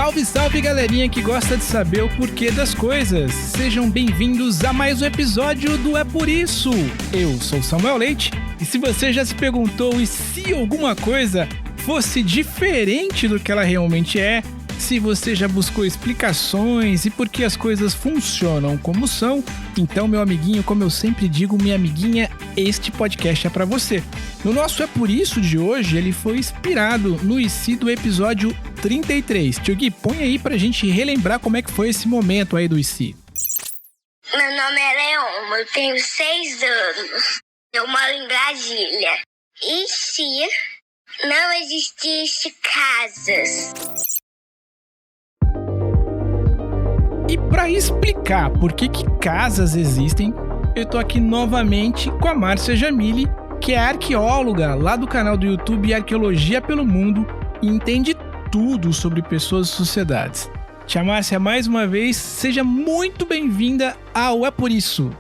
Salve, salve, galerinha que gosta de saber o porquê das coisas. Sejam bem-vindos a mais um episódio do É Por Isso. Eu sou Samuel Leite e se você já se perguntou e se alguma coisa fosse diferente do que ela realmente é, se você já buscou explicações e por que as coisas funcionam como são, então, meu amiguinho, como eu sempre digo, minha amiguinha, este podcast é pra você. No nosso É Por Isso de hoje, ele foi inspirado no IC do episódio 33. Tio Gui, põe aí pra gente relembrar como é que foi esse momento aí do IC. Meu nome é Leon, eu tenho 6 anos. Eu moro em Brasília. E se não existisse casas? E para explicar por que casas existem, eu tô aqui novamente com a Márcia Jamili, que é arqueóloga lá do canal do YouTube Arqueologia pelo Mundo e entende tudo sobre pessoas e sociedades. Tia Márcia, mais uma vez, seja muito bem-vinda ao É Por Isso.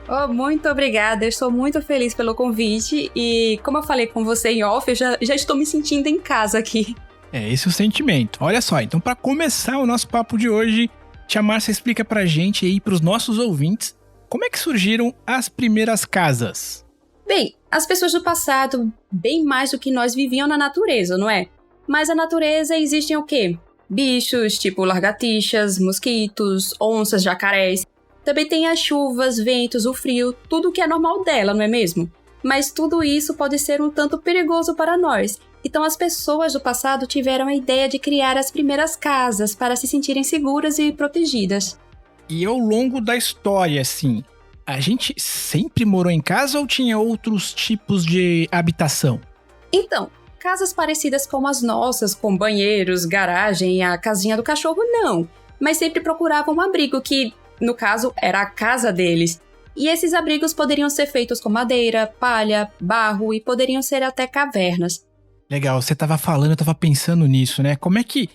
Oh, muito obrigada, eu estou muito feliz pelo convite e como eu falei com você em off, eu já estou me sentindo em casa aqui. É esse o sentimento. Olha só, então para começar o nosso papo de hoje, Tia Márcia explica pra gente aí, pros nossos ouvintes, como é que surgiram as primeiras casas? Bem, as pessoas do passado, bem mais do que nós, viviam na natureza, não é? Mas a natureza existem o quê? Bichos, tipo lagartixas, mosquitos, onças, jacarés. Também tem as chuvas, ventos, o frio, tudo que é normal dela, não é mesmo? Mas tudo isso pode ser um tanto perigoso para nós. Então as pessoas do passado tiveram a ideia de criar as primeiras casas para se sentirem seguras e protegidas. E ao longo da história, assim, a gente sempre morou em casa ou tinha outros tipos de habitação? Então, casas parecidas com as nossas, com banheiros, garagem e a casinha do cachorro, não. Mas sempre procuravam um abrigo que, no caso, era a casa deles. E esses abrigos poderiam ser feitos com madeira, palha, barro e poderiam ser até cavernas. Legal, você tava falando, eu tava pensando nisso, né? Como é que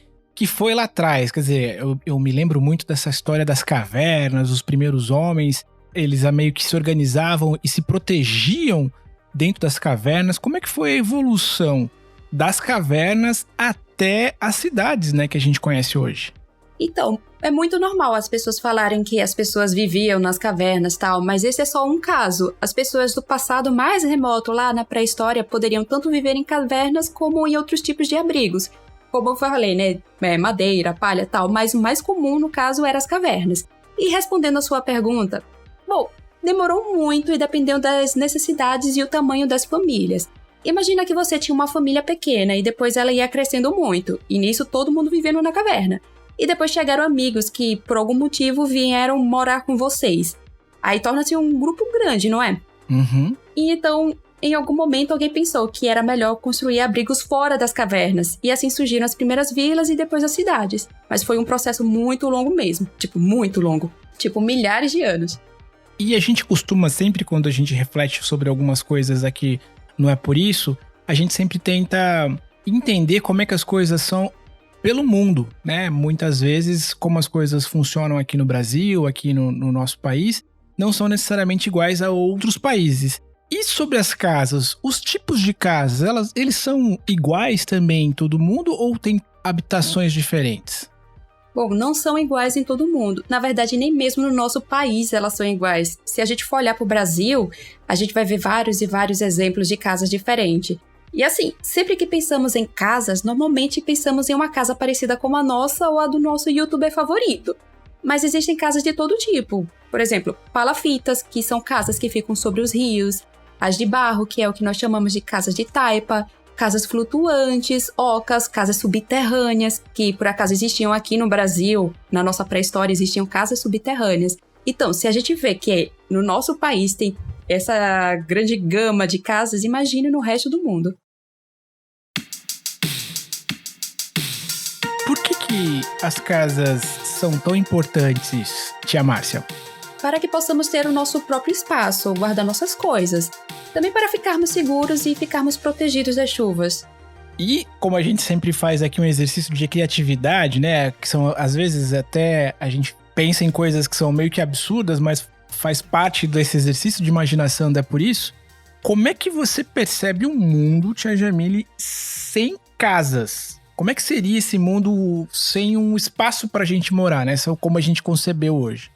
foi lá atrás? Quer dizer, eu me lembro muito dessa história das cavernas, os primeiros homens, eles meio que se organizavam e se protegiam dentro das cavernas. Como é que foi a evolução das cavernas até as cidades, né, que a gente conhece hoje? Então, é muito normal as pessoas falarem que as pessoas viviam nas cavernas e tal, mas esse é só um caso. As pessoas do passado mais remoto, lá na pré-história, poderiam tanto viver em cavernas como em outros tipos de abrigos. Como eu falei, né, madeira, palha e tal, mas o mais comum, no caso, eram as cavernas. E respondendo a sua pergunta, bom, demorou muito e dependeu das necessidades e o tamanho das famílias. Imagina que você tinha uma família pequena e depois ela ia crescendo muito, e nisso todo mundo vivendo na caverna. E depois chegaram amigos que, por algum motivo, vieram morar com vocês. Aí torna-se um grupo grande, não é? Uhum. E então, em algum momento, alguém pensou que era melhor construir abrigos fora das cavernas. E assim surgiram as primeiras vilas e depois as cidades. Mas foi um processo muito longo mesmo. Muito longo. Milhares de anos. E a gente costuma sempre, quando a gente reflete sobre algumas coisas aqui, não é por isso, a gente sempre tenta entender como é que as coisas são pelo mundo, né? Muitas vezes, como as coisas funcionam aqui no Brasil, aqui no nosso país, não são necessariamente iguais a outros países. E sobre as casas, os tipos de casas, eles são iguais também em todo mundo ou tem habitações diferentes? Bom, não são iguais em todo mundo. Na verdade, nem mesmo no nosso país elas são iguais. Se a gente for olhar para o Brasil, a gente vai ver vários e vários exemplos de casas diferentes. E assim, sempre que pensamos em casas, normalmente pensamos em uma casa parecida com a nossa ou a do nosso youtuber favorito. Mas existem casas de todo tipo. Por exemplo, palafitas, que são casas que ficam sobre os rios. As de barro, que é o que nós chamamos de casas de taipa. Casas flutuantes, ocas, casas subterrâneas, que por acaso existiam aqui no Brasil. Na nossa pré-história existiam casas subterrâneas. Então, se a gente vê que no nosso país tem essa grande gama de casas, imagine no resto do mundo. Por que as casas são tão importantes, tia Márcia? Para que possamos ter o nosso próprio espaço, guardar nossas coisas. Também para ficarmos seguros e ficarmos protegidos das chuvas. E como a gente sempre faz aqui um exercício de criatividade, né? Que são, às vezes, até a gente pensa em coisas que são meio que absurdas, mas faz parte desse exercício de imaginação, é por isso. Como é que você percebe um mundo, tia Jamili, sem casas? Como é que seria esse mundo sem um espaço pra gente morar, né? Como a gente concebeu hoje.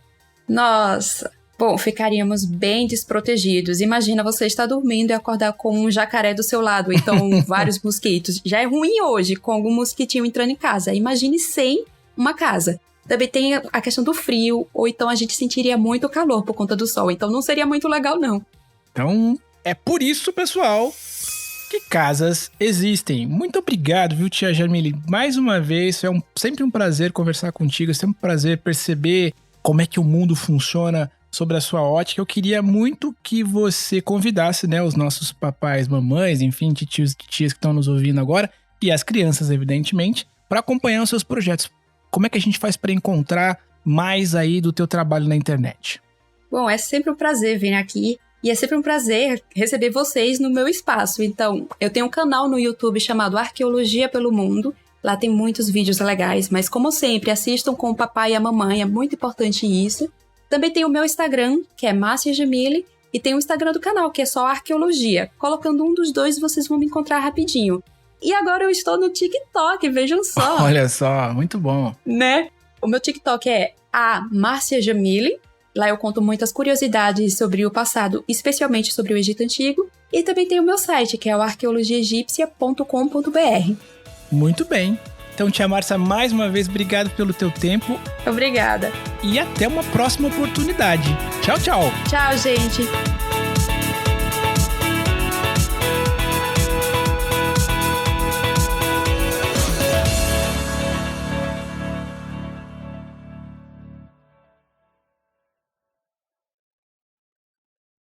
Nossa, bom, ficaríamos bem desprotegidos. Imagina você estar dormindo e acordar com um jacaré do seu lado, então vários mosquitos. Já é ruim hoje com algum mosquitinho entrando em casa. Imagine sem uma casa. Também tem a questão do frio, ou então a gente sentiria muito calor por conta do sol. Então não seria muito legal, não. Então, é por isso, pessoal, que casas existem. Muito obrigado, viu, tia Jamile? Mais uma vez, sempre um prazer conversar contigo, é sempre um prazer perceber como é que o mundo funciona sobre a sua ótica. Eu queria muito que você convidasse, né, os nossos papais, mamães, enfim, tios e tias que estão nos ouvindo agora, e as crianças, evidentemente, para acompanhar os seus projetos. Como é que a gente faz para encontrar mais aí do teu trabalho na internet? Bom, é sempre um prazer vir aqui e é sempre um prazer receber vocês no meu espaço. Então, eu tenho um canal no YouTube chamado Arqueologia pelo Mundo. Lá tem muitos vídeos legais, mas como sempre, assistam com o papai e a mamãe, é muito importante isso. Também tem o meu Instagram, que é Márcia Jamile, e tem o Instagram do canal, que é só Arqueologia. Colocando um dos dois, vocês vão me encontrar rapidinho. E agora eu estou no TikTok, vejam só. Olha só, muito bom. Né? O meu TikTok é a Márcia Jamile. Lá eu conto muitas curiosidades sobre o passado, especialmente sobre o Egito Antigo. E também tem o meu site, que é o arqueologiaegípcia.com.br. Muito bem. Então, tia Márcia, mais uma vez, obrigado pelo teu tempo. Obrigada. E até uma próxima oportunidade. Tchau, tchau. Tchau, gente.